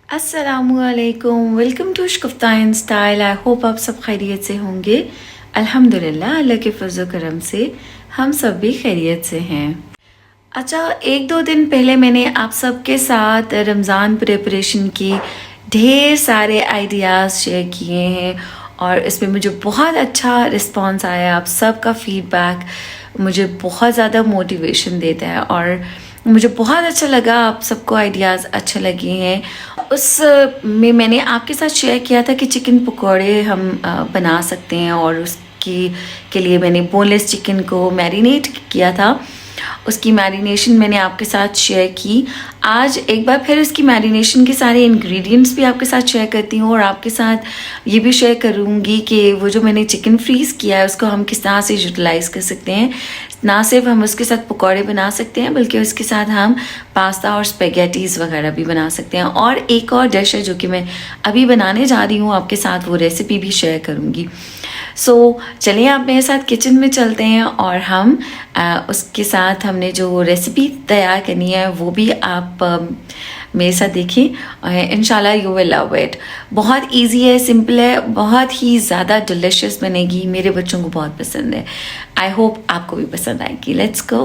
अस्सलामुअलैकुम, welcome to Shufta in style. I hope आप सब खैरियत से होंगे। अल्हम्दुलिल्लाह, अल्लाह के फजल करम से हम सब भी खैरियत से हैं। अच्छा, एक दो दिन पहले मैंने आप सबके साथ रमज़ान प्रिपरेशन की ढेर सारे आइडियाज़ शेयर किए हैं और इसमें मुझे बहुत अच्छा रिस्पांस आया। आप सबका फीडबैक मुझे बहुत ज़्यादा मोटिवेशन देता है और मुझे बहुत अच्छा लगा, आप सबको आइडियाज़ अच्छे लगे हैं। उस में मैंने आपके साथ शेयर किया था कि चिकन पकौड़े हम बना सकते हैं और उसकी के लिए मैंने बोनलेस चिकन को मैरिनेट किया था। उसकी मैरिनेशन मैंने आपके साथ शेयर की। आज एक बार फिर उसकी मैरिनेशन के सारे इंग्रेडिएंट्स भी आपके साथ शेयर करती हूँ और आपके साथ ये भी शेयर करूँगी कि वो जो मैंने चिकन फ्रीज़ किया है उसको हम किस तरह से यूटिलाइज़ कर सकते हैं। ना सिर्फ हम उसके साथ पकौड़े बना सकते हैं बल्कि उसके साथ हम पास्ता और स्पेगेटीज़ वगैरह भी बना सकते हैं। और एक और डिश है जो कि मैं अभी बनाने जा रही हूँ, आपके साथ वो रेसिपी भी शेयर करूँगी। सो चलिए आप मेरे साथ किचन में चलते हैं और हम उसके साथ हमने जो रेसिपी तैयार करनी है वो भी आप मेरे साथ देखिए। इंशाल्लाह यू विल लव इट। बहुत इजी है, सिंपल है, बहुत ही ज़्यादा डिलिशियस बनेगी। मेरे बच्चों को बहुत पसंद है। आई होप आपको भी पसंद आएगी। Let's go.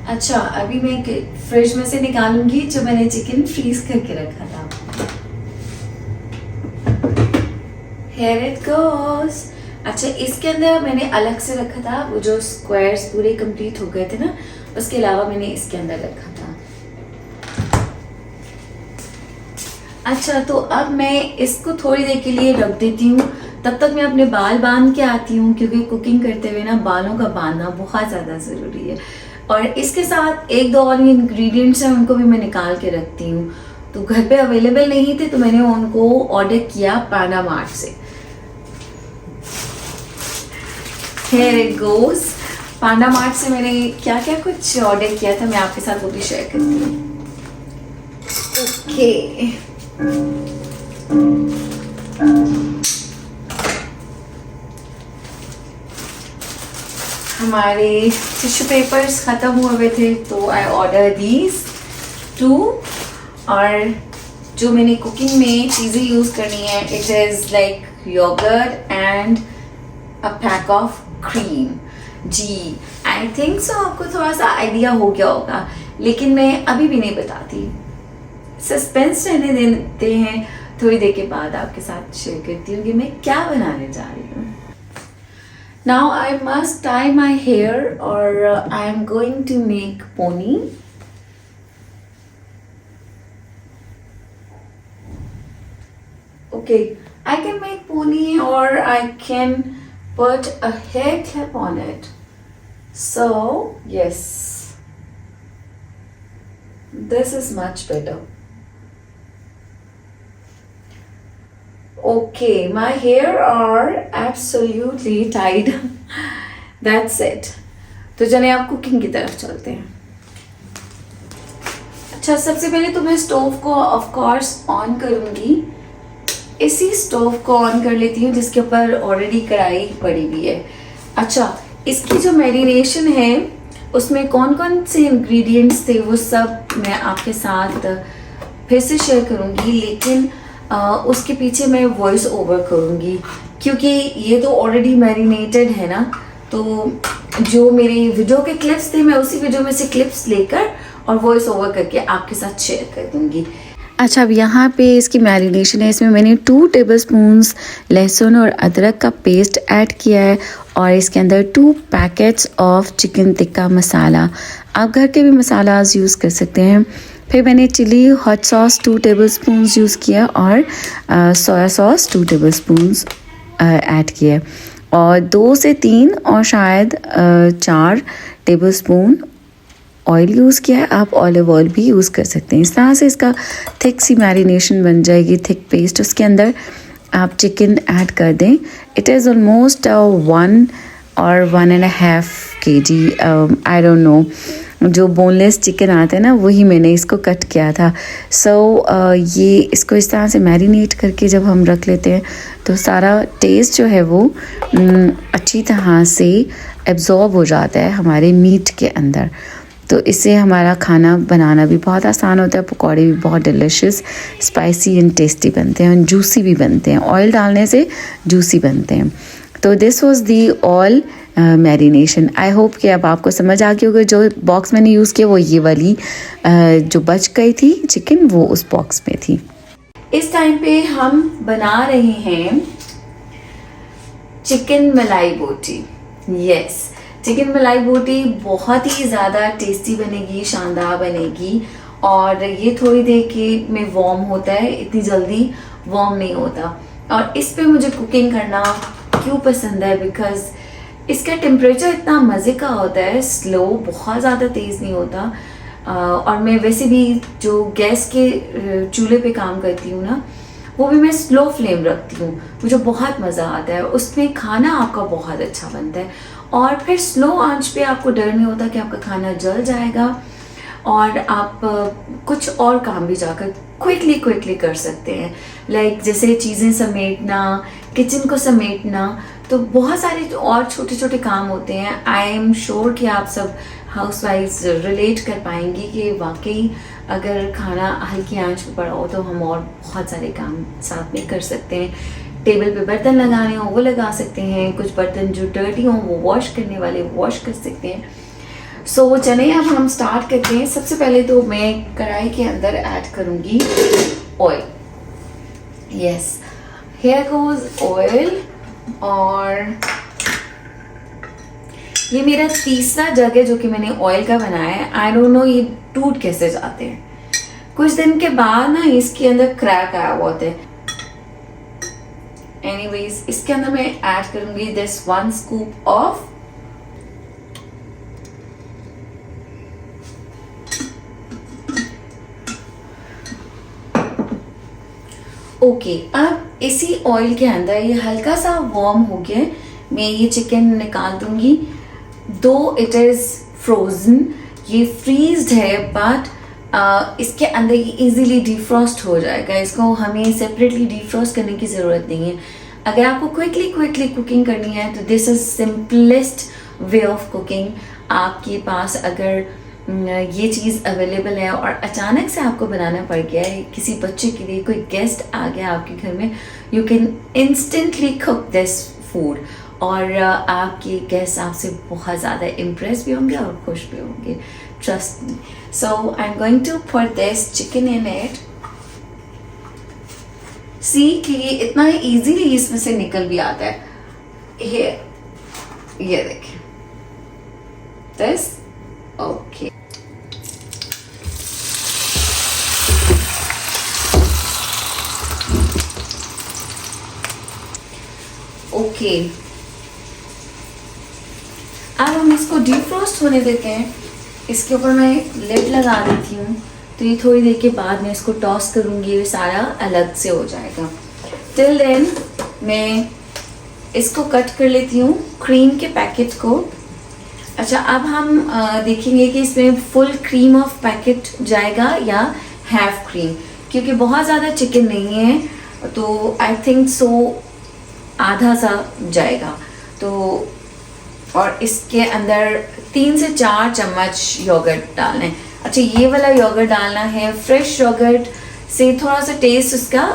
अच्छा, अभी मैं फ्रिज में से निकालूंगी जो मैंने चिकन फ्रीज करके रखा था। Here it goes। अच्छा, इसके अंदर मैंने अलग से रखा था, वो जो स्क्वायर्स पूरे कंप्लीट हो गए थे ना, उसके अलावा मैंने इसके अंदर रखा था। अच्छा, तो अब मैं इसको थोड़ी देर के लिए रख देती हूँ। तब तक मैं अपने बाल बांध के आती हूँ क्योंकि कुकिंग करते हुए ना बालों का बांधना बहुत ज़्यादा ज़रूरी है। और इसके साथ एक दो और इंग्रेडिएंट्स हैं, उनको भी मैं निकाल के रखती हूँ। तो घर पे अवेलेबल नहीं थे तो मैंने उनको ऑर्डर किया पांडा मार्ट से। Here it goes। Panda mart से मैंने क्या क्या कुछ ऑर्डर किया था मैं आपके साथ वो भी शेयर करती हूँ। ओके, हमारे टिश्यू पेपर्स ख़त्म हुए थे तो आई ऑर्डर दीज 2। और जो मैंने कुकिंग में चीज़ें यूज़ करनी है, it is like yoghurt and a pack of cream. जी, आई थिंक सो आपको थोड़ा सा आइडिया हो गया होगा, लेकिन मैं अभी भी नहीं बताती। सस्पेंस रहने देते हैं, थोड़ी देर के बाद आपके साथ शेयर करती हूँ कि मैं क्या बनाने जा रही हूँ। Now I must tie my hair और I am going to make pony. Okay, I can make pony or I can put a hair clip on it. So, yes, this is much better. Okay, my hair are absolutely tied. That's it. तो चलिए आप cooking की तरफ चलते हैं। अच्छा, सबसे पहले तो मैं स्टोव को ऑफ कोर्स ऑन करूँगी। इसी स्टोव को ऑन कर लेती हूँ जिसके ऊपर ऑलरेडी कढ़ाई पड़ी हुई है। अच्छा, इसकी जो मैरिनेशन है उसमें कौन कौन से इंग्रेडिएंट्स थे वो सब मैं आपके साथ फिर से शेयर करूँगी, लेकिन उसके पीछे मैं वॉइस ओवर करूँगी क्योंकि ये तो ऑलरेडी मैरिनेटेड है ना। तो जो मेरे वीडियो के क्लिप्स थे मैं उसी वीडियो में से क्लिप्स लेकर और वॉइस ओवर करके आपके साथ शेयर कर दूँगी। अच्छा, अब यहाँ पे इसकी मैरिनेशन है। इसमें मैंने 2 टेबलस्पून्स लहसुन और अदरक का पेस्ट ऐड किया है और इसके अंदर 2 packets of chicken tikka masala. आप घर के भी मसालाज यूज़ कर सकते हैं। फिर मैंने chilli hot sauce 2 tablespoons use किया और सोया सॉस 2 टेबलस्पून्स ऐड किया और 2 से 3 और शायद 4 टेबलस्पून ऑयल यूज़ किया है। आप ऑलिव ऑयल भी यूज़ कर सकते हैं। इस तरह से इसका थिक सी मैरिनेशन बन जाएगी, थिक पेस्ट। उसके अंदर आप चिकन ऐड कर दें। इट इज़ ऑलमोस्ट 1 और 1.5 kg, आई डोंट नो। जो बोनलेस चिकन आता है ना वही मैंने इसको कट किया था। ये इसको इस तरह से मैरिनेट करके जब हम रख लेते हैं तो सारा टेस्ट जो है वो अच्छी तरह से एब्जॉर्ब हो जाता है हमारे मीट के अंदर। तो इससे हमारा खाना बनाना भी बहुत आसान होता है। पकौड़े भी बहुत डिलिशियस, स्पाइसी एंड टेस्टी बनते हैं और जूसी भी बनते हैं। ऑयल डालने से जूसी बनते हैं। तो this was the all marination. I hope कि अब आपको समझ आ गई होगी। जो बॉक्स मैंने यूज़ किया वो ये वाली जो बच गई थी चिकन, वो उस बॉक्स में थी। इस टाइम पे हम बना रहे हैं चिकन मलाई बोटी। यस, चिकन मलाई बोटी बहुत ही ज़्यादा टेस्टी बनेगी, शानदार बनेगी। और ये थोड़ी देर के में वार्म होता है, इतनी जल्दी वार्म नहीं होता। और इस पे मुझे कुकिंग करना क्यों पसंद है, बिकॉज इसका टेम्परेचर इतना मज़े का होता है, स्लो, बहुत ज़्यादा तेज़ नहीं होता। और मैं वैसे भी जो गैस के चूल्हे पे काम करती हूँ ना, वो भी मैं स्लो फ्लेम रखती हूँ। मुझे बहुत मज़ा आता है, उसमें खाना आपका बहुत अच्छा बनता है। और फिर स्लो आंच पे आपको डर नहीं होता कि आपका खाना जल जाएगा, और आप कुछ और काम भी जाकर क्विकली कर सकते हैं। लाइक जैसे चीज़ें समेटना, किचन को समेटना, तो बहुत सारे और छोटे छोटे काम होते हैं। आई एम श्योर कि आप सब हाउसवाइफ्स रिलेट कर पाएंगी कि वाकई अगर खाना हल्की आंच पे पड़ा हो तो हम और बहुत सारे काम साथ में कर सकते हैं। टेबल पे बर्तन लगाने हो वो लगा सकते हैं, कुछ बर्तन जो डर्टी हों वो वॉश करने वाले वॉश कर सकते हैं। सो चलिए अब हम स्टार्ट करते हैं। सबसे पहले तो मैं कढ़ाई के अंदर ऐड करूँगी oil. Yes, here goes oil. और ये मेरा तीसरा जग है जो कि मैंने ऑयल का बनाया है। आई डोंट नो ये टूट कैसे जाते हैं। कुछ दिन के बाद ना इसके अंदर क्रैक आया हुआ होता है। एनीवेज, इसके अंदर मैं ऐड करूंगी दिस 1 स्कूप ऑफ ओके। अब इसी ऑयल के अंदर ये हल्का सा वार्म हो गया, मैं ये चिकन निकाल दूंगी। दो इट इज फ्रोजन, ये फ्रीज्ड है, बट इसके अंदर ये इजीली डिफ्रॉस्ट हो जाएगा। इसको हमें सेपरेटली डिफ्रॉस्ट करने की ज़रूरत नहीं है। अगर आपको क्विकली कुकिंग करनी है तो this is simplest way of cooking. आपके पास अगर ये चीज़ अवेलेबल है और अचानक से आपको बनाना पड़ गया है, किसी बच्चे के लिए कोई गेस्ट आ गया आपके घर में, you can instantly cook this food और आपके गेस्ट आपसे बहुत ज़्यादा इम्प्रेस भी होंगे और खुश भी होंगे, trust me. So I am going to put this chicken in it. See कि ये इतना इजीली इसमें से निकल भी आता है। ये देखिए दिस, ओके। ओके, अब हम इसको डिफ्रॉस्ट होने देते हैं। इसके ऊपर मैं लिड लगा देती हूँ, तो ये थोड़ी देर के बाद मैं इसको टॉस करूँगी, ये सारा अलग से हो जाएगा। टिल देन मैं इसको कट कर लेती हूँ क्रीम के पैकेट को। अच्छा, अब हम देखेंगे कि इसमें फुल क्रीम ऑफ पैकेट जाएगा या हाफ क्रीम, क्योंकि बहुत ज़्यादा चिकन नहीं है तो आई थिंक सो आधा सा जाएगा। तो और इसके अंदर 3 से 4 चम्मच योगर्ट डालना है। अच्छा, ये वाला योगर्ट डालना है। फ्रेश योगर्ट से थोड़ा सा टेस्ट उसका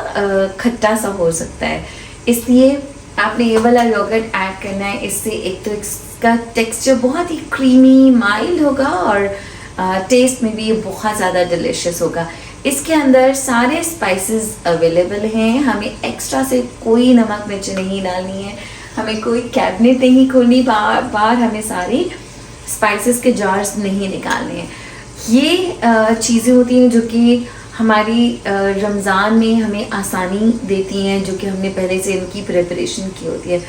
खट्टा सा हो सकता है, इसलिए आपने ये वाला योगर्ट ऐड करना है। इससे एक तो इसका टेक्सचर बहुत ही क्रीमी माइल्ड होगा और टेस्ट में भी ये बहुत ज़्यादा डिलिशियस होगा। इसके अंदर सारे स्पाइसेस अवेलेबल हैं, हमें एक्स्ट्रा से कोई नमक मिर्च नहीं डालनी है, हमें कोई कैबिनेट नहीं खोलनी, बार हमें सारे स्पाइसेस के जार्स नहीं निकालने हैं। ये चीज़ें होती हैं जो कि हमारी रमज़ान में हमें आसानी देती हैं, जो कि हमने पहले से इनकी प्रिपरेशन की होती है।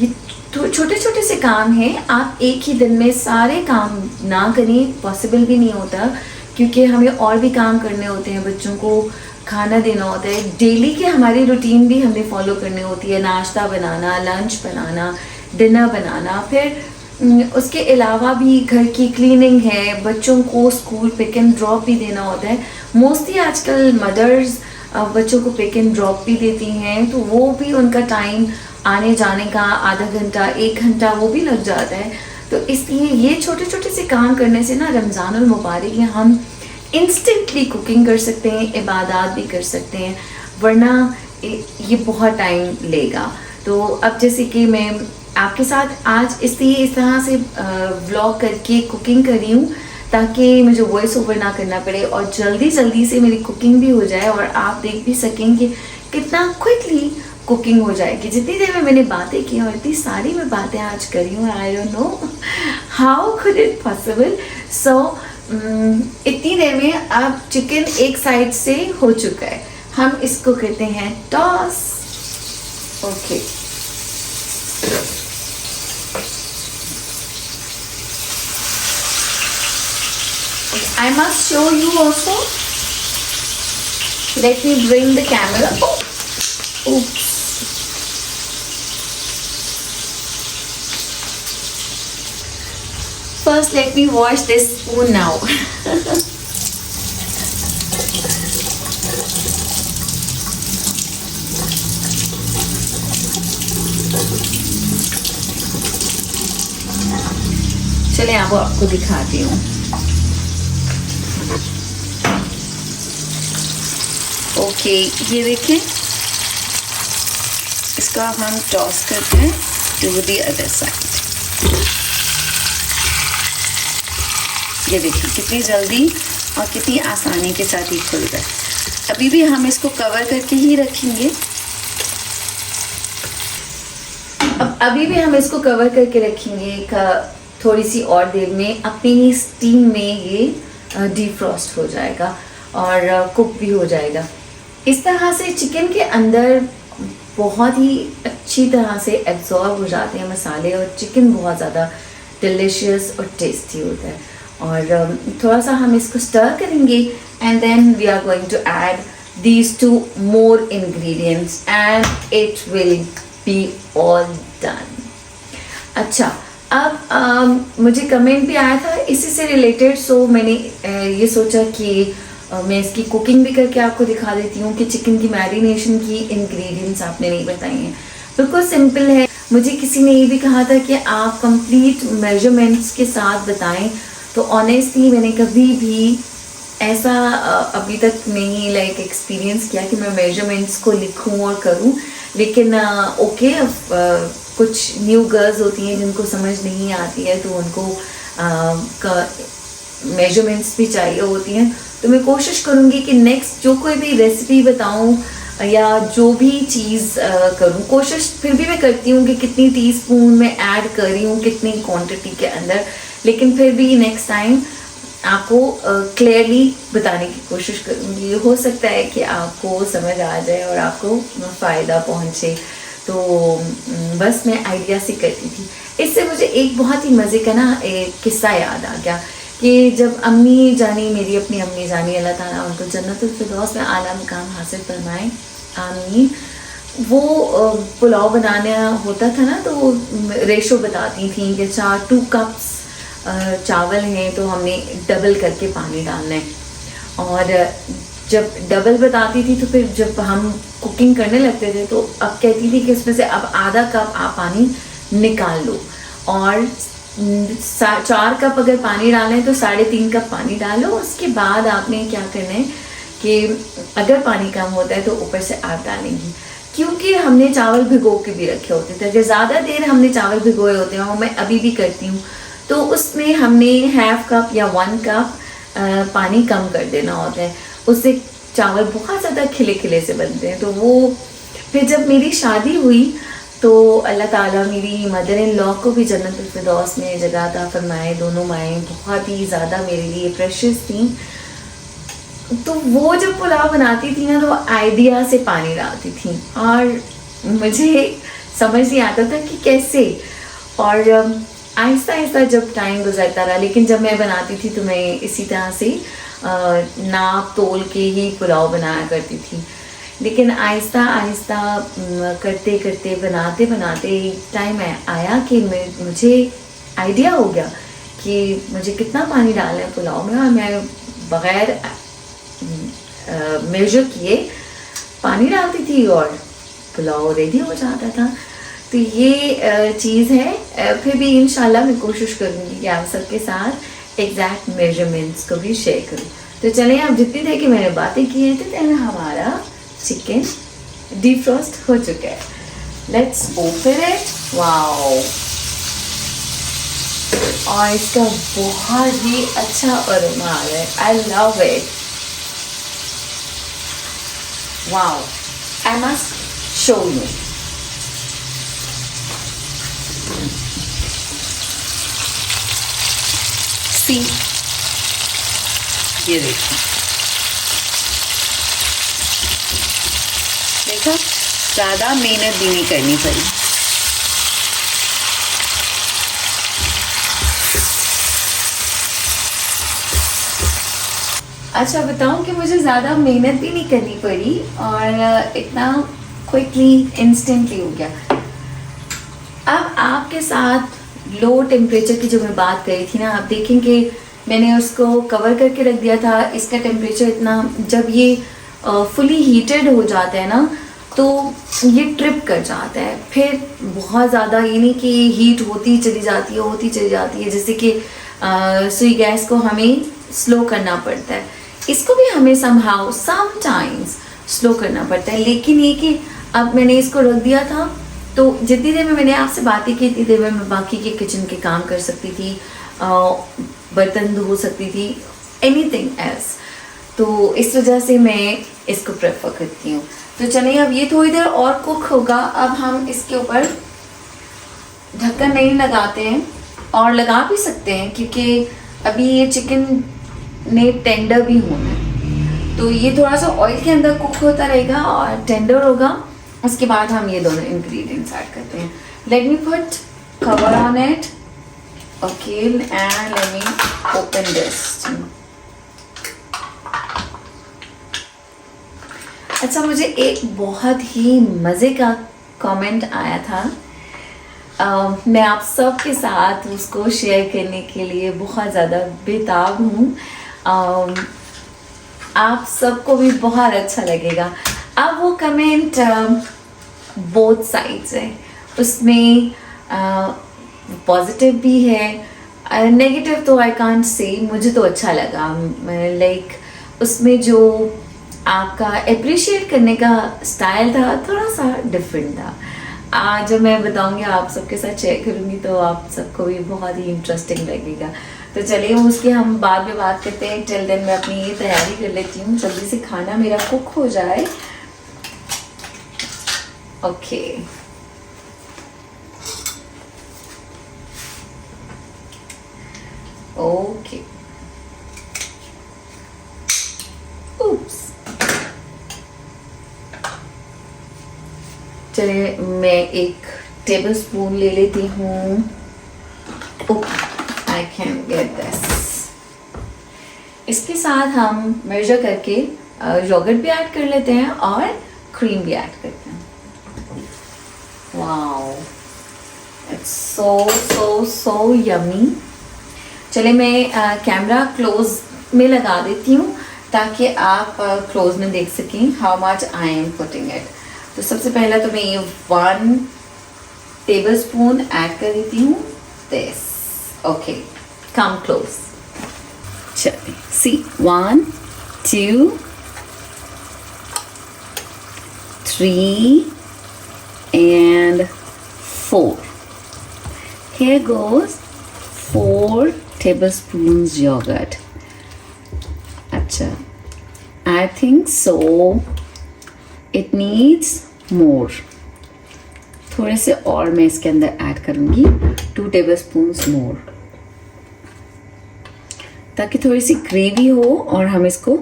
ये तो छोटे छोटे से काम हैं, आप एक ही दिन में सारे काम ना करें, पॉसिबल भी नहीं होता, क्योंकि हमें और भी काम करने होते हैं, बच्चों को खाना देना होता है, डेली की हमारी रूटीन भी हमें फॉलो करनी होती है, नाश्ता बनाना, लंच बनाना, डिनर बनाना, फिर उसके अलावा भी घर की क्लीनिंग है, बच्चों को स्कूल पिक एंड ड्रॉप भी देना होता है। मोस्टली आजकल मदर्स बच्चों को पिक एंड ड्रॉप भी देती हैं, तो वो भी उनका टाइम आने जाने का आधा घंटा 1 घंटा वो भी लग जाता है। तो इसलिए ये छोटे छोटे से काम करने से ना रमज़ानुल मुबारक में हम इंस्टेंटली कुकिंग कर सकते हैं, इबादत भी कर सकते हैं, वरना ये बहुत टाइम लेगा। तो अब जैसे कि मैं आपके साथ आज इसलिए इस तरह से व्लॉग करके कुकिंग कर रही हूँ ताकि मुझे वॉइस ओवर ना करना पड़े और जल्दी जल्दी से मेरी कुकिंग भी हो जाए और आप देख भी सकेंगे कितना क्विकली कुकिंग हो जाएगी। जितनी देर में मैंने बातें की और इतनी सारी मैं बातें आज करी हूँ, I don't know how could it possible. So इतनी देर में अब चिकन एक साइड से हो चुका है, हम इसको कहते हैं toss. Okay I must show you also. Let me bring the camera. Oh, oops. First, let me wash this spoon now. चलिए आपको दिखाती हूँ। ओके ये देखिए, इसका हम टॉस करते हैं टू द अदर साइड। ये देखिए कितनी जल्दी और कितनी आसानी के साथ ही खुल रहा है। अभी भी हम इसको कवर करके ही रखेंगे। अभी भी हम इसको कवर करके रखेंगे थोड़ी सी और देर में अपनी ही स्टीम में ये डीफ्रॉस्ट हो जाएगा और कुक भी हो जाएगा। इस तरह से चिकन के अंदर बहुत ही अच्छी तरह से एब्जॉर्ब हो जाते हैं मसाले और चिकन बहुत ज़्यादा डिलीशियस और टेस्टी होता है। और थोड़ा सा हम इसको स्टर करेंगे and then we are going to add these two more ingredients and it will be all done. अच्छा, अब मुझे कमेंट भी आया था इसी से रिलेटेड, सो मैंने ये सोचा कि मैं इसकी कुकिंग भी करके आपको दिखा देती हूँ कि चिकन की मैरिनेशन की इंग्रेडिएंट्स आपने नहीं बताई हैं। बिल्कुल सिंपल है। मुझे किसी ने ये भी कहा था कि आप कंप्लीट मेजरमेंट्स के साथ बताएं, तो ऑनेस्टली मैंने कभी भी ऐसा अभी तक नहीं एक्सपीरियंस किया कि मैं मेजरमेंट्स को लिखूं और करूं। लेकिन ओके, कुछ न्यू गर्ल्स होती हैं जिनको समझ नहीं आती है, तो उनको मेजरमेंट्स भी चाहिए होती हैं। तो मैं कोशिश करूँगी कि नेक्स्ट जो कोई भी रेसिपी बताऊँ या जो भी चीज़ करूँ, कोशिश फिर भी मैं करती हूँ कि कितनी टीस्पून में ऐड कर रही हूँ कितनी क्वांटिटी के अंदर, लेकिन फिर भी नेक्स्ट टाइम आपको क्लियरली बताने की कोशिश करूँगी। हो सकता है कि आपको समझ आ जाए और आपको फ़ायदा पहुँचे। तो बस मैं आइडिया से करती थी। इससे मुझे एक बहुत ही मज़े का ना एक किस्सा याद आ गया कि जब अम्मी जानी, मेरी अपनी अम्मी जानी, अल्लाह ताला उनको जन्नतुल फिरदौस में आला मुकाम हासिल फरमाए, आमीन, वो पुलाव बनाना होता था ना, तो रेशो बताती थी कि 2 कप्स चावल हैं तो हमने डबल करके पानी डालना है। और जब डबल बताती थी तो फिर जब हम कुकिंग करने लगते थे तो अब कहती थी कि इसमें से अब आधा कप आप पानी निकाल लो, और 4 कप अगर पानी डालना है तो 3.5 कप पानी डालो। उसके बाद आपने क्या करना है कि अगर पानी कम होता है तो ऊपर से आप डालेंगी, क्योंकि हमने चावल भिगो के भी रखे होते थे। अगर ज़्यादा देर हमने चावल भिगोए होते हैं, और मैं अभी भी करती हूँ, तो उसमें हमने 1/2 कप या 1 कप पानी कम कर देना होता है। उससे चावल बहुत ज़्यादा खिले खिले से बनते हैं। तो वो फिर जब मेरी शादी हुई तो अल्लाह ताला मेरी मदर इन लॉ को भी जन्नतुल फिरदौस में जगह अता फरमाए। दोनों माएँ बहुत ही ज़्यादा मेरे लिए प्रेशियस थी। तो वो जब पुलाव बनाती थी ना, तो आइडिया से पानी डालती थी और मुझे समझ नहीं आता था कि कैसे। और आहिस्ता आहिस्ता जब टाइम गुजरता रहा, लेकिन जब मैं बनाती थी तो मैं इसी तरह से नाप तोल के ही पुलाव बनाया करती थी। लेकिन आहिस्ता आहिस्ता करते करते बनाते बनाते टाइम आया कि मुझे आइडिया हो गया कि मुझे कितना पानी डालना है पुलाव में, और मैं बग़ैर मेजर किए पानी डालती थी और पुलाव रेडी हो जाता था। तो ये चीज़ है। फिर भी इंशाल्लाह मैं कोशिश करूँगी कि आप सबके साथ एग्जैक्ट मेजरमेंट्स को भी शेयर करूँ। तो चलिए, अब जितनी देर की मैंने बातें की हैं तो हमारा चिकन डिफ्रॉस्ट हो चुका है। Let's open it. वाओ, और इसका बहुत ही अच्छा अरोमा आ रहा है। I love it. Wow, I must show you. See, ये देखो, देखा, ज़्यादा मेहनत भी नहीं करनी पड़ी। अच्छा बताऊं कि मुझे ज़्यादा मेहनत भी नहीं करनी पड़ी और इतना क्विकली इंस्टेंटली हो गया। अब आपके साथ लो टेम्परेचर की जो मैं बात करी थी ना, आप देखेंगे मैंने उसको कवर करके रख दिया था। इसका टेम्परेचर इतना, जब ये फुली हीटेड हो जाता है ना तो ये ट्रिप कर जाता है। फिर बहुत ज़्यादा ये नहीं कि हीट होती चली जाती है, जैसे कि सुई गैस को हमें स्लो करना पड़ता है, इसको भी हमें समटाइम्स स्लो करना पड़ता है। लेकिन ये कि अब मैंने इसको रख दिया था तो जितनी देर में मैंने आपसे बातें की इतनी देर में मैं बाकी के किचन के काम कर सकती थी, बर्तन धो सकती थी, एनीथिंग एल्स। तो इस वजह से मैं इसको प्रेफर करती हूँ। तो चलिए, अब ये थोड़ी देर और कुक होगा। अब हम इसके ऊपर ढक्कन नहीं लगाते हैं, और लगा भी सकते हैं क्योंकि अभी ये चिकन ने टेंडर भी होना है, तो ये थोड़ा सा ऑयल के अंदर कुक होता रहेगा और टेंडर होगा। उसके बाद हम ये दोनों इंग्रेडिएंट्स ऐड करते हैं। Let me put cover on it, okay, and let me open this. अच्छा, मुझे एक बहुत ही मज़े का कमेंट आया था। मैं आप सब के साथ उसको शेयर करने के लिए बहुत ज़्यादा बेताब हूँ। आप सबको भी बहुत अच्छा लगेगा। अब वो कमेंट बोथ साइड्स है, उसमें पॉजिटिव भी है, नेगेटिव तो आई कांट से। मुझे तो अच्छा लगा, लाइक उसमें जो आपका अप्रिशिएट करने का स्टाइल था थोड़ा सा डिफरेंट था। आज मैं बताऊंगी, आप सबके साथ शेयर करूंगी तो आप सबको भी बहुत ही इंटरेस्टिंग लगेगा। तो चलिए, उसकी हम बाद में बात करते हैं। टिल देन मैं अपनी ये तैयारी कर लेती हूँ, जल्दी से खाना मेरा कुक हो जाए। ओके, ओके, उप्स। चलिए, मैं एक टेबल स्पून ले लेती हूँ। I can get this. इसके साथ हम मेजर करके योगर्ट भी ऐड कर लेते हैं और क्रीम भी ऐड करते हैं। Wow, it's so so so yummy. चलिए, मैं कैमरा क्लोज में लगा देती हूँ ताकि आप क्लोज में देख सकें how much I am putting it. तो सबसे पहला तो मैं ये 1 टेबल स्पून ऐड कर देती हूँ दिस। Okay, come close. चलिए, सी 1 2 3 and 4. Here goes 4 tablespoons yogurt. अच्छा, I think so. It needs more. थोड़े से और मैं इसके अंदर ऐड करूँगी, 2 tablespoons more, ताकि थोड़ी सी ग्रेवी हो और हम इसको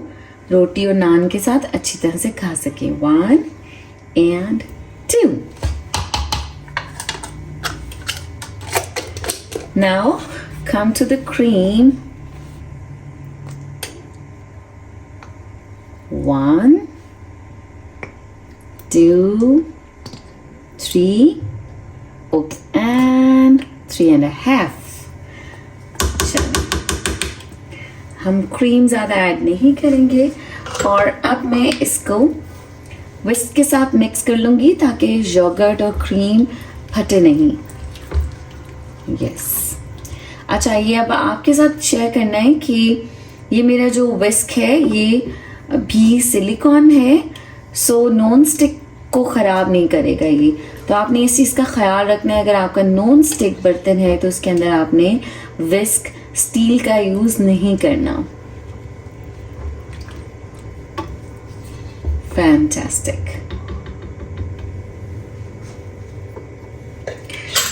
रोटी और नान के साथ अच्छी तरह से खा सकें। 1 and 2. Now come to the cream. 1 2 3, okay, and 3.5. चलो, हम क्रीम ज़्यादा ऐड नहीं करेंगे और अब मैं इसको विस्क के साथ मिक्स कर लूँगी ताकि योगर्ट और क्रीम फटे नहीं। यस। अच्छा, ये अब आपके साथ शेयर करना है कि ये मेरा जो विस्क है ये भी सिलिकॉन है, सो नॉन स्टिक को ख़राब नहीं करेगा ये। तो आपने इस चीज़ का ख्याल रखना है। अगर आपका नॉन स्टिक बर्तन है तो उसके अंदर आपने विस्क स्टील का यूज़ नहीं करना। Fantastic.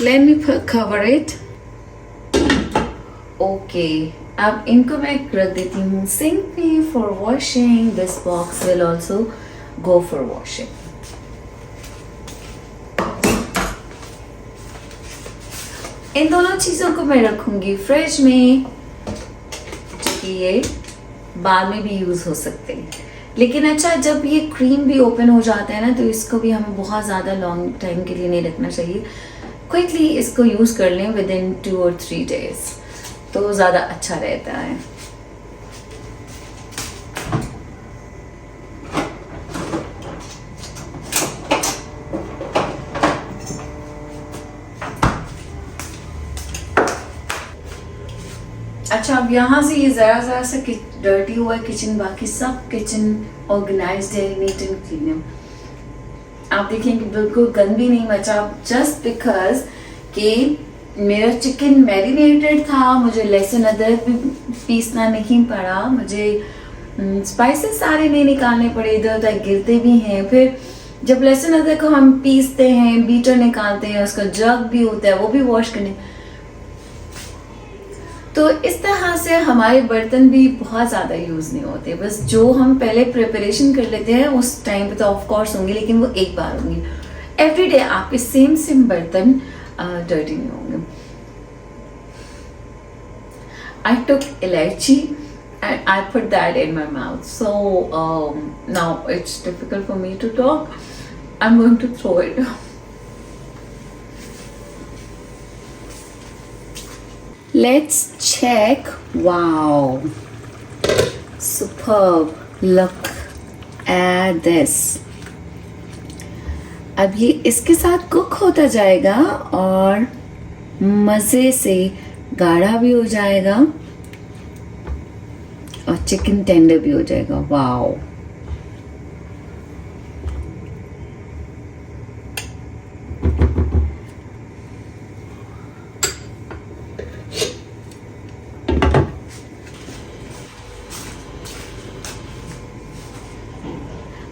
Let me cover it. Okay, अब इनको मैं रख देती हूँ सिंक में for washing. This box will also go for washing. इन दोनों चीज़ों को मैं रखूंगी फ्रिज में, क्योंकि ये बाद में भी यूज़ हो सकते हैं। लेकिन अच्छा, जब ये क्रीम भी ओपन हो जाता है ना, तो इसको भी हमें बहुत ज़्यादा लॉन्ग टाइम के लिए नहीं रखना चाहिए। क्विकली इसको यूज़ कर लें विद इन 2 और 3 days, तो ज़्यादा अच्छा रहता है। अच्छा, अब यहाँ से ये ज़रा ज़रा सा डर्टी हुआ है किचन, बाकी सब किचन ऑर्गेनाइज्ड है, नीट एंड क्लीन है। आप देखें कि बिल्कुल गंद भी नहीं मचा, जस्ट बिकॉज कि मेरा चिकन मैरिनेटेड था, मुझे लहसुन अदरक भी पीसना नहीं पड़ा, मुझे स्पाइसेस सारे नहीं निकालने पड़े, इधर उधर गिरते भी हैं। फिर जब लहसुन अदरक को हम पीसते हैं, बीटर निकालते हैं, उसका जग भी होता है, वो भी वॉश करने। तो इस तरह से हमारे बर्तन भी बहुत ज़्यादा यूज़ नहीं होते। बस जो हम पहले प्रिपरेशन कर लेते हैं उस टाइम पे तो ऑफ कोर्स होंगे, लेकिन वो एक बार होंगी। एवरीडे आपके सेम बर्तन डर्टी नहीं होंगे। I took elaichi and I put that in my mouth. So now it's difficult for me to talk. I'm going to throw it. Let's check. Wow. Superb. Look at this. अब ये इसके साथ cook होता जाएगा और मज़े से गाढ़ा भी हो जाएगा और चिकन टेंडर भी हो जाएगा। वाओ।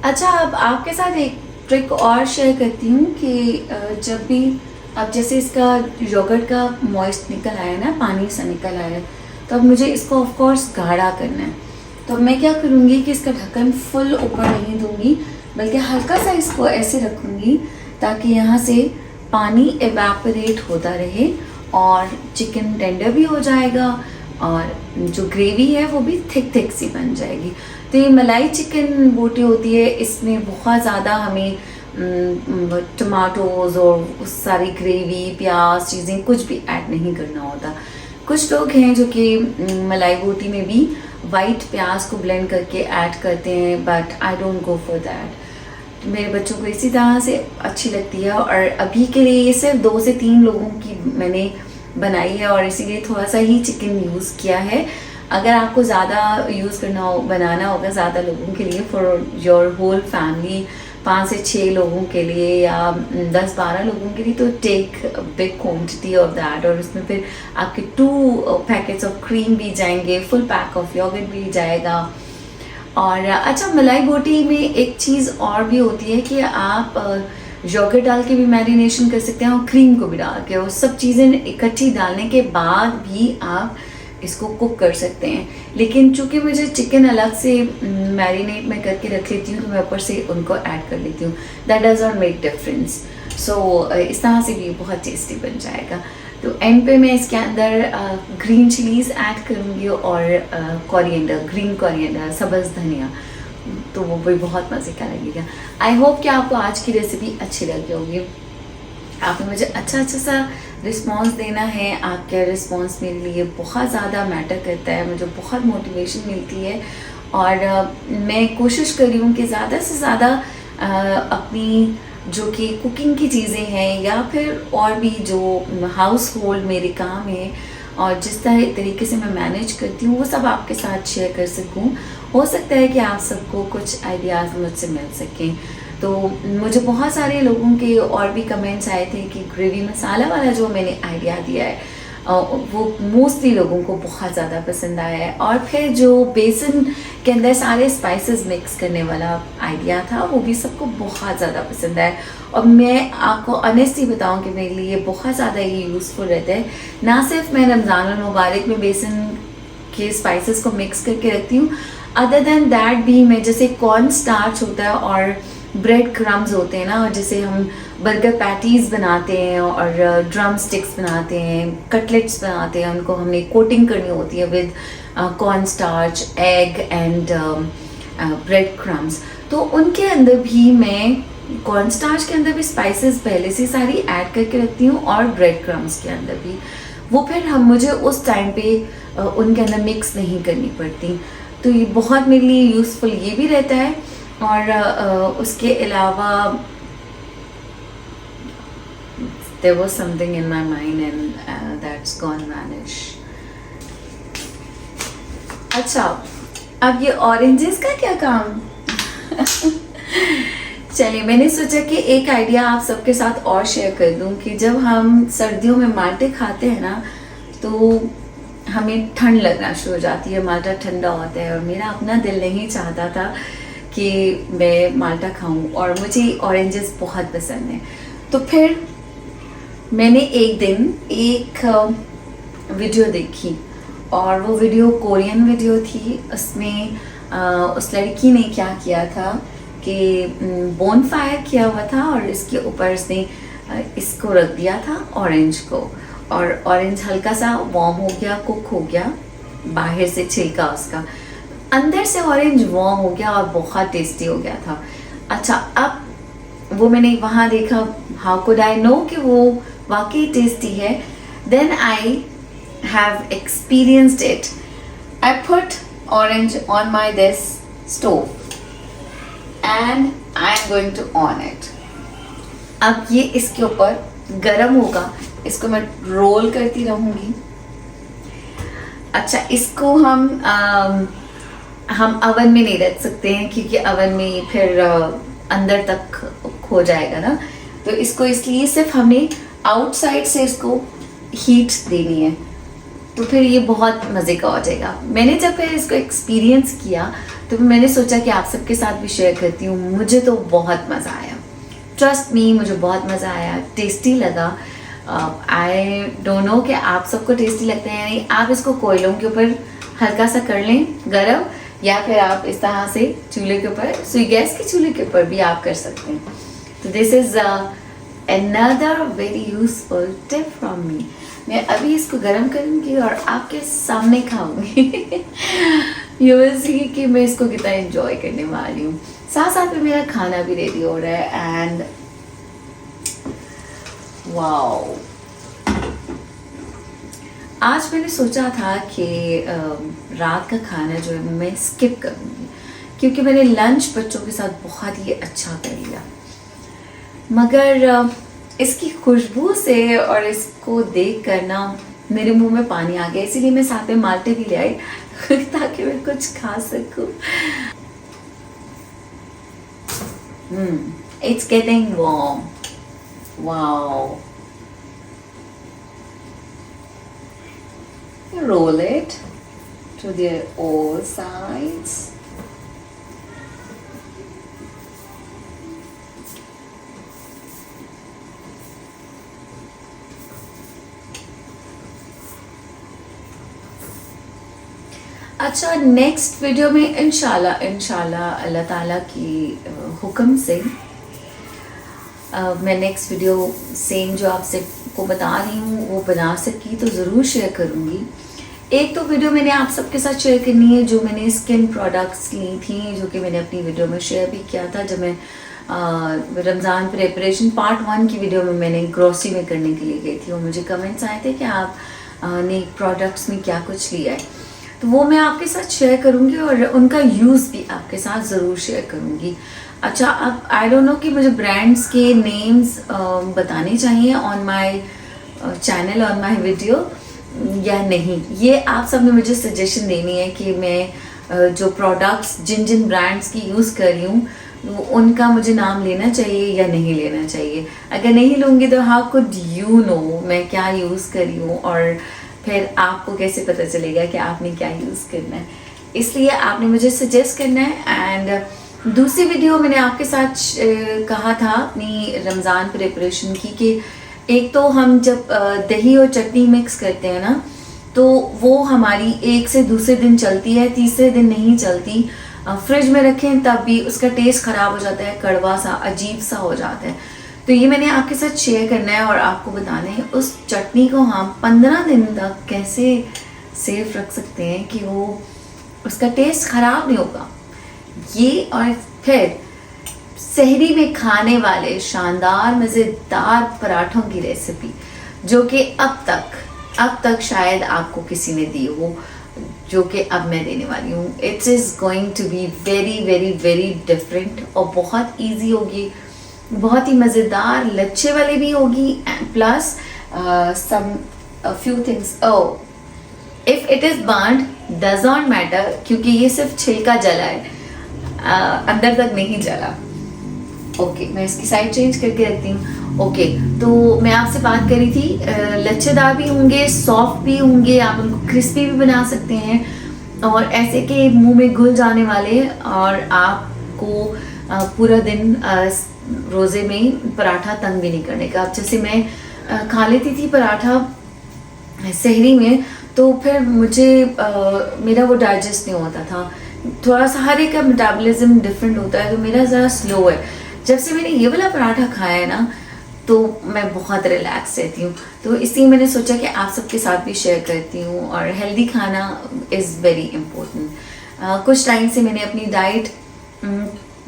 अच्छा, अब आपके साथ एक ट्रिक और शेयर करती हूँ कि जब भी अब जैसे इसका योगर्ट का मॉइस्ट निकल आया ना, पानी सा निकल आया, तो अब मुझे इसको ऑफ कोर्स गाढ़ा करना है। तो मैं क्या करूँगी कि इसका ढक्कन फुल ऊपर नहीं दूँगी, बल्कि हल्का सा इसको ऐसे रखूँगी ताकि यहाँ से पानी एवेपोरेट होता रहे और चिकन टेंडर भी हो जाएगा और जो ग्रेवी है वो भी थिक सी बन जाएगी। तो ये मलाई चिकन बोटी होती है, इसमें बहुत ज़्यादा हमें टमाटोज़ और सारी ग्रेवी, प्याज, चीज़ें कुछ भी ऐड नहीं करना होता। कुछ लोग हैं जो कि मलाई बोटी में भी वाइट प्याज को ब्लेंड करके ऐड करते हैं, but I don't go for that. मेरे बच्चों को इसी तरह से अच्छी लगती है और अभी के लिए ये सिर्फ 2 से 3 लोगों की मैंने बनाई है और इसीलिए थोड़ा सा ही चिकन यूज़ किया है। अगर आपको ज़्यादा यूज़ करना हो, बनाना होगा ज़्यादा लोगों के लिए, फॉर योर होल फैमिली, 5 से 6 लोगों के लिए या 10-12 लोगों के लिए, तो take big quantity of that. और उसमें फिर आपके 2 पैकेट्स ऑफ क्रीम भी जाएंगे, फुल पैक ऑफ योगर्ट भी जाएगा। और अच्छा, मलाई बोटी में एक चीज़ और भी होती है कि आप योगर्ट डाल के भी मैरिनेशन कर सकते हैं और क्रीम को भी डाल के, और सब चीज़ें इकट्ठी डालने के बाद भी आप इसको कुक कर सकते हैं। लेकिन चूंकि मुझे चिकन अलग से मैरिनेट में करके रख लेती हूँ तो मैं ऊपर से उनको ऐड कर लेती हूँ। That does not make difference. So इस तरह से भी बहुत टेस्टी बन जाएगा। तो एंड पे मैं इसके अंदर ग्रीन चिलीज़ ऐड करूँगी और कोरिएंडर, ग्रीन कोरिएंडर, सब्ज़ धनिया, तो वो भी बहुत मज़े का लगेगा। आई होप कि आपको आज की रेसिपी अच्छी लगी होगी। आपने मुझे अच्छा सा रिस्पॉन्स देना है। आपका रिस्पॉन्स मेरे लिए बहुत ज़्यादा मैटर करता है, मुझे बहुत मोटिवेशन मिलती है और मैं कोशिश कर रही हूँ कि ज़्यादा से ज़्यादा अपनी जो कि कुकिंग की चीज़ें हैं या फिर और भी जो हाउस होल्ड मेरे काम है और जिस तरह तरीके से मैं मैनेज करती हूँ वो सब आपके साथ शेयर कर सकूँ। हो सकता है कि आप सबको कुछ आइडियाज़ मुझसे मिल सकें। तो मुझे बहुत सारे लोगों के और भी कमेंट्स आए थे कि ग्रेवी मसाला वाला जो मैंने आइडिया दिया है वो मोस्टली लोगों को बहुत ज़्यादा पसंद आया है। और फिर जो बेसन के अंदर सारे स्पाइसेस मिक्स करने वाला आइडिया था वो भी सबको बहुत ज़्यादा पसंद आया। और मैं आपको ऑनेस्टली बताऊं कि मेरे लिए बहुत ज़्यादा ये यूज़फुल रहता है। ना सिर्फ मैं रमज़ान मुबारक में बेसन के स्पाइसेस को मिक्स करके रखती हूँ, अदर दैन दैट भी मैं जैसे कॉर्न स्टार्च होता है और ब्रेड क्रम्स होते हैं ना, और जैसे हम बर्गर पैटीज़ बनाते हैं और ड्रम स्टिक्स बनाते हैं, कटलेट्स बनाते हैं, उनको हमने कोटिंग करनी होती है with corn starch, egg and bread crumbs. तो उनके अंदर भी मैं कॉर्न स्टार्च के अंदर भी स्पाइसेस पहले से सारी ऐड करके रखती हूँ और ब्रेड क्रम्स के अंदर भी। वो फिर मुझे उस टाइम पे उनके अंदर मिक्स नहीं करनी पड़ती। तो ये बहुत मेरे लिए यूज़फुल ये भी रहता है। और उसके अलावा there was something in my mind and that's gone vanish। अच्छा, अब ये ऑरेंजेस का क्या काम? चलिए, मैंने सोचा कि एक आइडिया आप सबके साथ और शेयर कर दूं कि जब हम सर्दियों में माल्टे खाते हैं ना तो हमें ठंड लगना शुरू हो जाती है, माल्टा ठंडा होता है और मेरा अपना दिल नहीं चाहता था कि मैं माल्टा खाऊं और मुझे ऑरेंजेस बहुत पसंद है। तो फिर मैंने एक दिन एक वीडियो देखी और वो वीडियो कोरियन वीडियो थी। उसमें उस लड़की ने क्या किया था कि बोन फायर किया हुआ था और इसके ऊपर उसने इसको रख दिया था ऑरेंज को, और ऑरेंज हल्का सा वार्म हो गया, कुक हो गया, बाहर से छिलका उसका, अंदर से ऑरेंज वार्म हो गया और बहुत टेस्टी हो गया था। अच्छा, अब वो मैंने वहाँ देखा, हाउ कुड आई नो कि वो वाकई टेस्टी है। Then I have experienced it. I put orange on my this stove and I am going to on it. अब ये इसके ऊपर गरम होगा, इसको मैं रोल करती रहूँगी। अच्छा, इसको हम अवन में नहीं रख सकते हैं क्योंकि अवन में फिर अंदर तक खो जाएगा ना, तो इसको इसलिए सिर्फ हमें आउटसाइड से इसको हीट देनी है, तो फिर ये बहुत मज़े का हो जाएगा। मैंने जब फिर इसको एक्सपीरियंस किया तो मैंने सोचा कि आप सबके साथ भी शेयर करती हूँ। मुझे तो बहुत मज़ा आया, ट्रस्ट मी, मुझे बहुत मज़ा आया, टेस्टी लगा। आई डोंट नो कि आप सबको टेस्टी लगता है या नहीं। आप इसको कोयलों के ऊपर हल्का सा कर लें गरम, या फिर आप इस तरह से चूल्हे के ऊपर, सुई गैस के चूल्हे के ऊपर भी आप कर सकते हैं। तो this is another very useful tip from me। मैं अभी इसको गरम करूँगी और आपके सामने खाऊंगी। You will see कि मैं इसको कितना एंजॉय करने वाली हूँ। साथ साथ में मेरा खाना भी रेडी हो रहा है एंड वाओ। आज मैंने सोचा था कि रात का खाना जो है मैं स्किप करूँगी क्योंकि मैंने लंच बच्चों के साथ बहुत ही अच्छा कर लिया, मगर इसकी खुशबू से और इसको देख कर ना मेरे मुंह में पानी आ गया, इसीलिए मैं साथ में माल्टे भी ले आई ताकि मैं कुछ खा सकूं। It's getting warm। Wow। Roll it to the all sides। अच्छा, नेक्स्ट वीडियो में इंशाल्लाह अल्लाह ताला की हुक्म से मैं नेक्स्ट वीडियो सेम जो आपसे को बता रही हूँ वो बना सकी तो ज़रूर शेयर करूँगी। एक तो वीडियो मैंने आप सबके साथ शेयर करनी है जो मैंने स्किन प्रोडक्ट्स ली थी, जो कि मैंने अपनी वीडियो में शेयर भी किया था जब मैं रमज़ान प्रिपरेशन पार्ट 1 की वीडियो में मैंने ग्रोसरी में करने के लिए गई थी और मुझे कमेंट्स आए थे कि आप ने प्रोडक्ट्स में क्या कुछ लिया है। तो वो मैं आपके साथ शेयर करूँगी और उनका यूज़ भी आपके साथ ज़रूर शेयर करूँगी। अच्छा, अब आई डोंट नो कि मुझे ब्रांड्स के नेम्स बताने चाहिए on my channel, on my video या नहीं, ये आप सब ने मुझे सजेशन देनी है कि मैं जो प्रोडक्ट्स जिन जिन ब्रांड्स की यूज़ कर रही हूँ उनका मुझे नाम लेना चाहिए या नहीं लेना चाहिए। अगर नहीं लूँगी तो हाउ कुड यू नो मैं क्या यूज़ कर रही हूँ, और फिर आपको कैसे पता चलेगा कि आपने क्या यूज़ करना है। इसलिए आपने मुझे सजेस्ट करना है। एंड दूसरी वीडियो मैंने आपके साथ कहा था अपनी रमज़ान प्रिपरेशन की कि एक तो हम जब दही और चटनी मिक्स करते हैं ना, तो वो हमारी एक से दूसरे दिन चलती है, तीसरे दिन नहीं चलती। फ्रिज में रखें तब भी उसका टेस्ट ख़राब हो जाता है, कड़वा सा अजीब सा हो जाता है। तो ये मैंने आपके साथ शेयर करना है और आपको बताना है उस चटनी को हम 15 दिन तक कैसे सेफ रख सकते हैं कि वो उसका टेस्ट ख़राब नहीं होगा। ये और फिर सहरी में खाने वाले शानदार मज़ेदार पराठों की रेसिपी जो कि अब तक शायद आपको किसी ने दी हो, जो कि अब मैं देने वाली हूँ। It is going to be very very very different और बहुत इजी होगी, बहुत ही मज़ेदार, लच्छे वाले भी होगी। And plus some few things, if it is burned does not matter, क्योंकि ये सिर्फ छिलका जला है, अंदर तक नहीं जला। ओके, मैं इसकी साइड चेंज करके रखती हूँ। ओके, तो मैं आपसे बात करी थी, लच्छेदार भी होंगे, सॉफ्ट भी होंगे, आप उनको क्रिस्पी भी बना सकते हैं और ऐसे के मुंह में घुल जाने वाले, और आपको पूरा दिन रोज़े में पराठा तंग भी नहीं करने का। अब जैसे मैं खा लेती थी पराठा सहरी में, तो फिर मुझे मेरा वो डाइजेस्ट नहीं होता था। थोड़ा सा हर एक का मेटाबॉलिज्म डिफरेंट होता है, तो मेरा ज़रा स्लो है। जब से मैंने ये वाला पराठा खाया है ना, तो मैं बहुत रिलैक्स रहती हूँ। तो इसलिए मैंने सोचा कि आप सबके साथ भी शेयर करती हूँ। और हेल्दी खाना इज़ वेरी इम्पोर्टेंट। कुछ टाइम से मैंने अपनी डाइट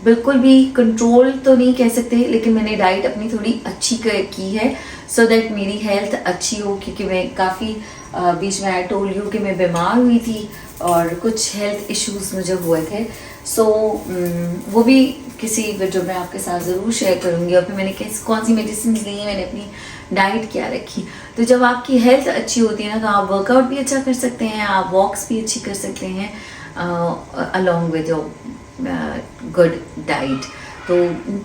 बिल्कुल भी कंट्रोल तो नहीं कह सकते, लेकिन मैंने डाइट अपनी थोड़ी अच्छी की है सो दैट मेरी हेल्थ अच्छी हो, क्योंकि मैं काफ़ी बीच में आई टोल्ड यू कि मैं बीमार हुई थी और कुछ हेल्थ इश्यूज मुझे हुए थे। सो वो भी किसी वीडियो में आपके साथ ज़रूर शेयर करूँगी। और फिर मैंने कौन सी मेडिसिन ली है, मैंने अपनी डाइट क्या रखी। तो जब आपकी हेल्थ अच्छी होती है ना, तो आप वर्कआउट भी अच्छा कर सकते हैं, आप वॉक्स भी अच्छी कर सकते हैं along with your good diet. तो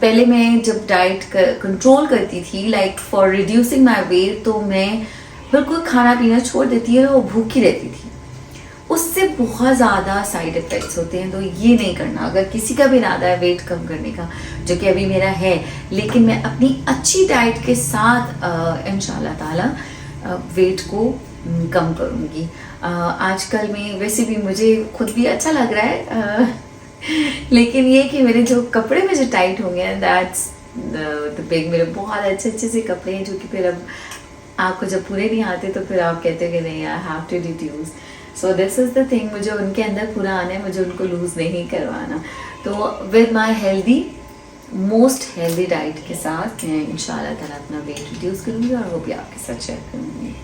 पहले मैं जब डाइट कंट्रोल करती थी, like for reducing my weight, तो मैं बिल्कुल खाना पीना छोड़ देती है और भूखी रहती थी। उससे बहुत ज़्यादा साइड इफ़ेक्ट्स होते हैं, तो ये नहीं करना। अगर किसी का भी इरादा है वेट कम करने का, जो कि अभी मेरा है, लेकिन मैं अपनी अच्छी डाइट के साथ इंशाल्लाह ताला वेट को कम करूँगी। आजकल में वैसे भी मुझे खुद भी अच्छा लग रहा है, लेकिन ये कि मेरे जो कपड़े में जो टाइट हो गए हैं, दैट्स द बिग। मेरे बहुत अच्छे से कपड़े हैं, जो कि फिर अब आपको जब पूरे नहीं आते तो फिर आप कहते हो कि नहीं, I have to reduce. So this is the thing, मुझे उनके अंदर पूरा आना है, मुझे उनको लूज़ नहीं करवाना। तो with my healthy, most healthy diet के साथ मैं इंशाल्लाह ताला अपना वेट रिड्यूस करूँगी और वो भी आपके साथ शेयर करूँगी।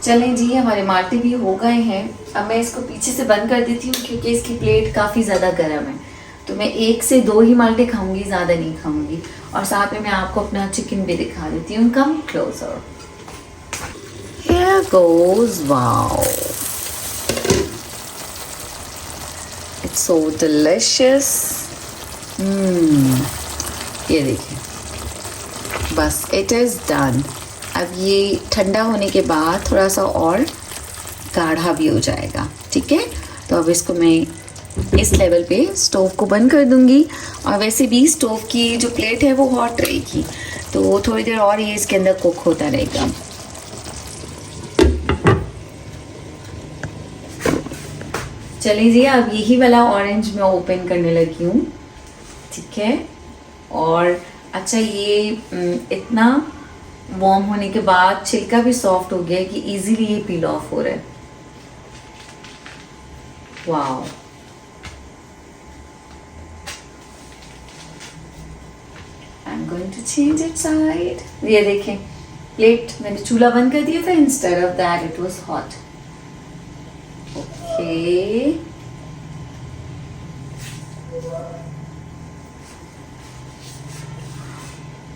चलें जी, हमारे माल्टे भी हो गए हैं। अब मैं इसको पीछे से बंद कर देती हूँ, क्योंकि इसकी प्लेट काफ़ी ज़्यादा गर्म है। तो मैं 1 से 2 ही माल्टे खाऊंगी, ज़्यादा नहीं खाऊंगी। और साथ में मैं आपको अपना चिकन भी दिखा देती हूँ। Come closer, here goes, wow, it's so delicious. ये देखिए, बस इट इज़ डन। अब ये ठंडा होने के बाद थोड़ा सा और गाढ़ा भी हो जाएगा, ठीक है। तो अब इसको मैं इस लेवल पे स्टोव को बंद कर दूंगी। और वैसे भी स्टोव की जो प्लेट है वो हॉट रहेगी, तो थोड़ी देर और ये इसके अंदर कुक होता रहेगा। चलिए जी, अब यही वाला ऑरेंज मैं ओपन करने लगी हूँ, ठीक है। और अच्छा, ये इतना वार्म होने के बाद छिलका भी सॉफ्ट हो गया है कि इजीली ये पील ऑफ हो रहा है। Wow, I am going to change it side. ये देखें, प्लेट मैंने चूल्हा बंद कर दिया था, instead of that it was hot. Okay, okay,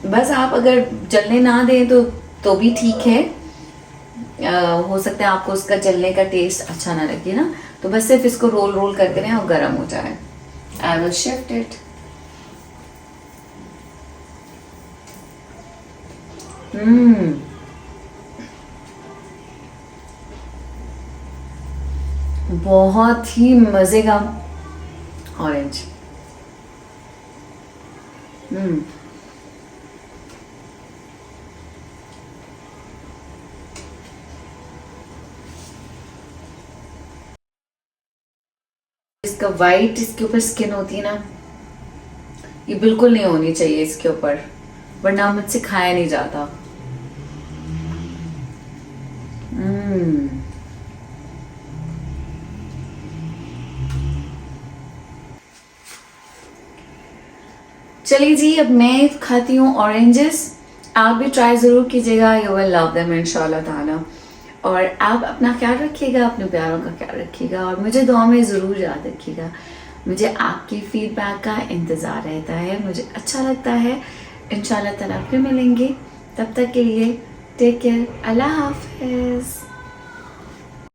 बस आप अगर जलने ना दें तो भी ठीक है। हो सकता है आपको उसका जलने का टेस्ट अच्छा ना लगे ना, तो बस सिर्फ इसको रोल रोल करके दें और गर्म हो जाए। I will shift it. बहुत ही मजे का ऑरेंज। इसका वाइट इसके ऊपर स्किन होती है ना, ये बिल्कुल नहीं होनी चाहिए इसके ऊपर, वरना मुझसे खाया नहीं जाता। चलिए जी, अब मैं खाती हूँ ऑरेंजेस। आप भी ट्राई ज़रूर कीजिएगा, यू विल लव देम इंशाल्लाह ताला। और आप अपना ख्याल रखिएगा, अपने प्यारों का ख्याल रखिएगा, और मुझे दुआ में ज़रूर याद रखिएगा। मुझे आपकी फीडबैक का इंतज़ार रहता है, मुझे अच्छा लगता है। इंशाल्लाह ताला फिर मिलेंगे, तब तक के लिए टेक केयर, अल्लाह हाफिज़।